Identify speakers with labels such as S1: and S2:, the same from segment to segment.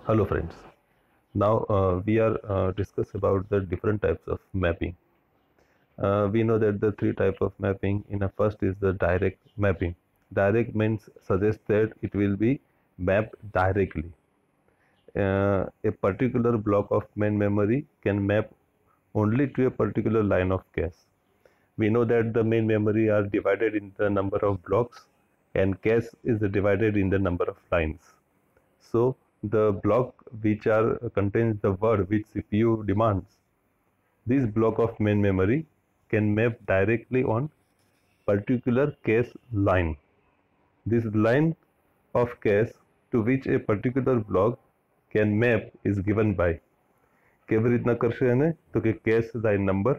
S1: Hello friends. Now we are discuss about the different types of mapping. We know that the three type of mapping. In a first is the direct mapping. Direct means suggests that it will be mapped directly. A particular block of main memory can map only to a particular line of cache. We know that the main memory are divided in the number of blocks and cache is divided in the number of lines. So the block which are contains the word which CPU demands, this block of main memory can map directly on particular cache line. This line of cache to which a particular block can map is given by કેવી રીતના કરશે એને તો કે cache line number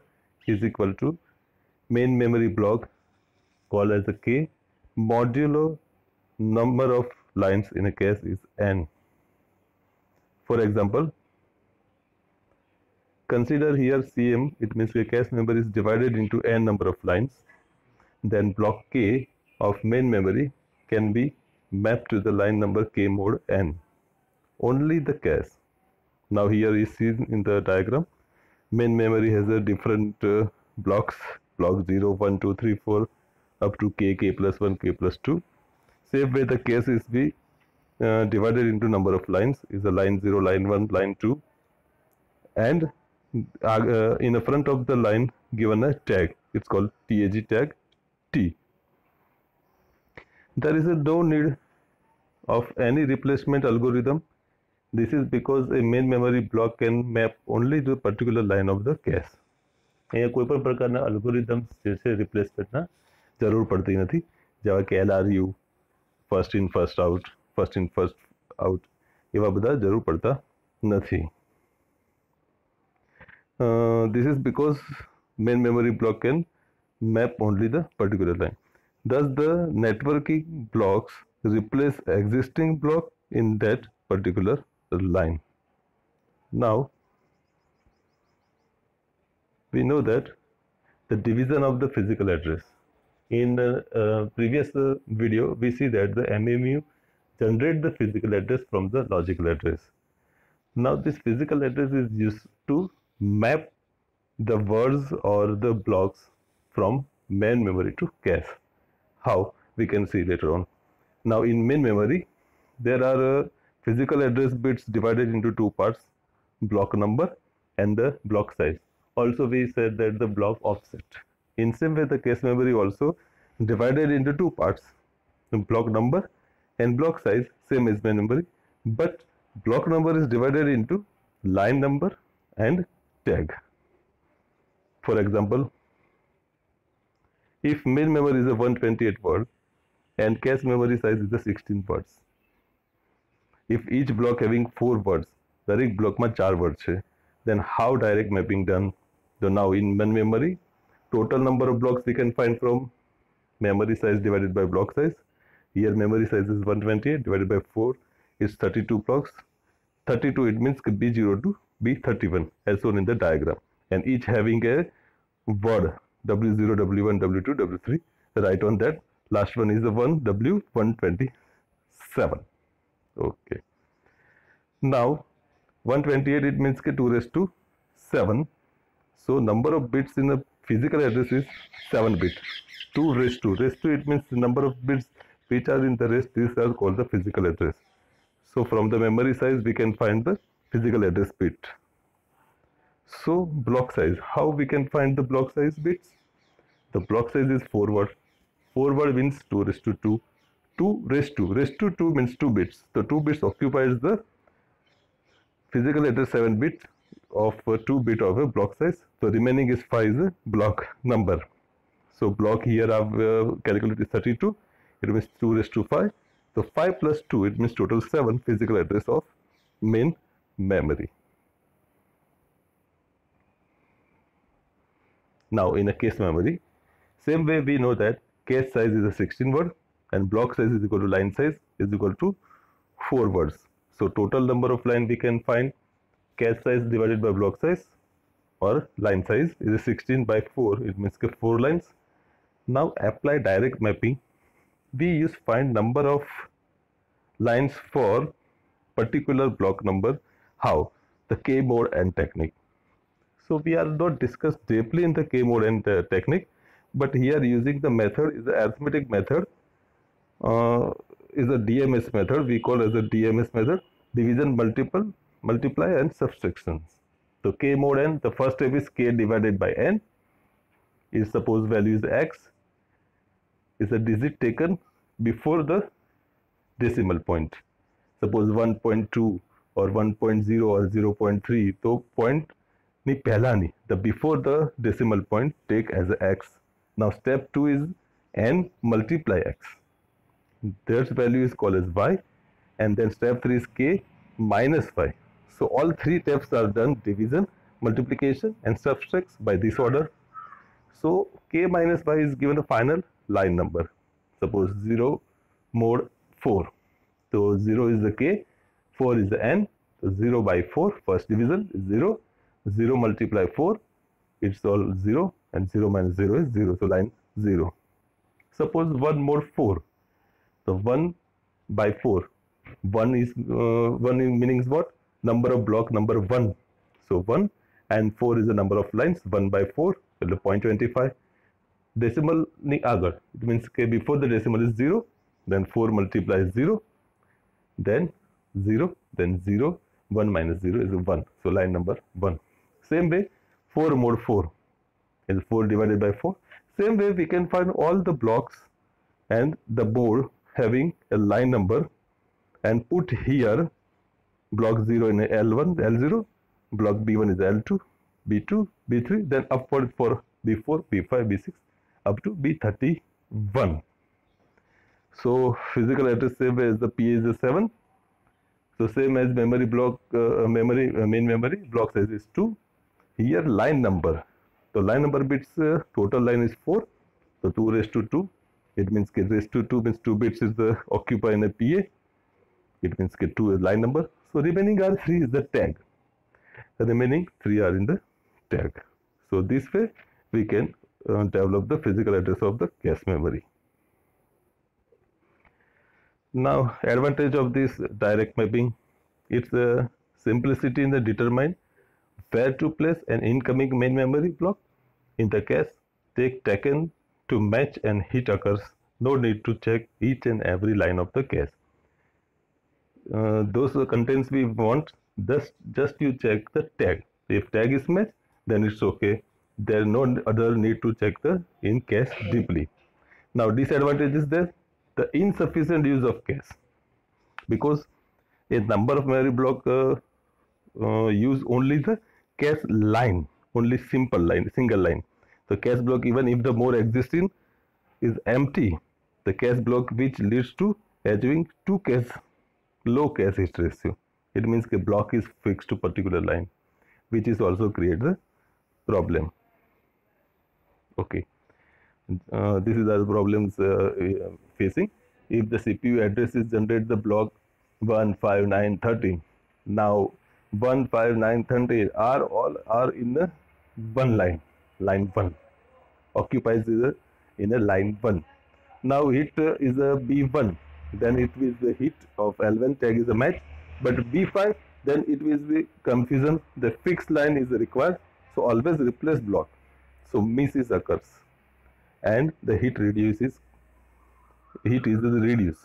S1: is equal to main memory block called as a k modulo number of lines in a cache is n. For example, consider here CM, it means the cache memory is divided into n number of lines. Then block K of main memory can be mapped to the line number K mod n. Only the cache. Now here is seen in the diagram. Main memory has a different blocks, block 0, 1, 2, 3, 4 up to K, K plus 1, K plus 2. Same way the cache is be divided into number of lines is a line 0, line 1, line 2, and in the front of the line given a tag. It's called tag tag T. There is no need of any replacement algorithm. This is because a main memory block can map only to a particular line of the cache. અહીંયા કોઈ પણ પ્રકારના algorithms જે છે replace કરતા જરૂર પડતી નથી, જેવા કે LRU, first in first out એવા બધા જરૂર પડતા નથી. This is because main memory block can map only the particular line. Thus the networking blocks replace existing block in that particular line. Now we know that the division of the physical address. In the previous video we see that the MMU generate the physical address from the logical address. Now this physical address is used to map the words or the blocks from main memory to cache. How? We can see later on. Now in main memory there are physical address bits divided into two parts, block number and the block size. Also we said that the block offset. In same way the cache memory also divided into two parts, block number and block size, same as main memory, but block number is divided into line number and tag. For example, if main memory is a 128 word and cache memory size is a 16 words, if each block having 4 words, દરેક બ્લોકમાં 4 word છે, then how direct mapping done? So now in main memory, total number of blocks we can find from memory size divided by block size. Here memory size is 128 divided by 4 is 32 blocks. 32 it means B0 to B31 as shown in the diagram, and each having a word W0, W1, W2, W3. Write on that. Last one is the 1 W127. Okay. Now 128 it means 2 raised to 7. So number of bits in the physical address is 7 bit. 2 raised to it means the number of bits which are in the rest. These are called the physical address. So from the memory size we can find the physical address bit. So block size, how we can find the block size bits? The block size is 4 word. 4 word means 2 raised to 2. 2 raised to 2 means 2 bits. So 2 bits occupies the physical address 7 bit of 2 bit of a block size. So remaining is 5 is a block number. So block here I've calculated 32. It means 2 raised to 5. So 5 plus 2 it means total 7 physical address of main memory. Now in a cache memory, same way we know that cache size is a 16 word and block size is equal to line size is equal to 4 words. So total number of line we can find cache size divided by block size or line size is a 16 by 4. It means 4 lines. Now apply direct mapping. We use find number of lines for particular block number. How? The K mod n technique. So we are not discussed deeply in the K mod n technique, but here using the method is the arithmetic method, is a DMS method. We call as a DMS method, division, multiply and subtractions. So K mod n, the first step is K divided by n. Is suppose value is x, is a digit taken before the decimal point. Suppose 1.2 or 1.0 or 0.3, so point ni pehla ni, the before the decimal point take as a x. Now step 2 is n multiply x. Their value is called as y, and then step 3 is k minus y. So all three steps are done: division, multiplication and subtract by this order. So k minus y is given a final line number. Suppose 0 mod 4. So 0 is the k, 4 is the n. So 0 by 4, first division is 0. 0 multiply 4, it's all 0, and 0 minus 0 is 0. So line 0. Suppose 1 mod 4. So 1 by 4. 1 is meaning is what? Number of block number 1. So 1 and 4 is the number of lines. 1 by 4, so 0.25. Decimal ni agar. It means k before the decimal is 0. Then 4 multiplies 0. Then 0. Then 0. 1 minus 0 is 1. So line number 1. Same way, 4 mod 4 is 4 divided by 4. Same way, we can find all the blocks and the board having a line number and put here block 0 in L1, L0, block B1 is L2, B2, B3, then upward for B4, B5, B6 up to B31. So physical address same way as the PA is the 7. So same as memory block, main memory block size is 2. Here line number. So line number bits, total line is 4. So 2 raised to 2. It means k raised to 2 means 2 bits is the occupy in a PA. It means k 2 is line number. So remaining are 3 is the tag. The remaining 3 are in the tag. So this way we can develop the physical address of the cache memory. Now advantage of this direct mapping, it's a simplicity in the determine where to place an incoming main memory block in the cache. Take taken to match and hit occurs. No need to check each and every line of the cache. Those contents we want, just you check the tag. If tag is matched, then it's okay. There is no other need to check the in cache deeply. Now disadvantage is there, the insufficient use of cache, because a number of memory block use only the cache line, only simple line, single line. So cache block, even if the more existing is empty, the cache block which leads to having two cache, low cache hit ratio. It means the block is fixed to particular line, which is also create the problem. Okay, this is the problems facing. If the CPU addresses generate the block 1, 5, 9, 13. Now 1, 5, 9, 13 are all are in the one line, line 1 occupies in a line 1. Now hit is a B1, then it is the hit of L1 tag is a match, but B5 then it will be confusion, the fixed line is required, so always replace block, so misses occurs and the hit reduces, hit is the reduce,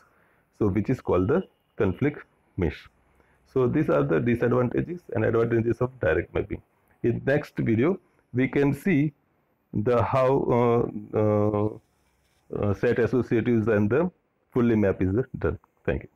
S1: so which is called the conflict mesh. So these are the disadvantages and advantages of direct mapping. In next video we can see the how set associatives and the fully map is done. Thank you.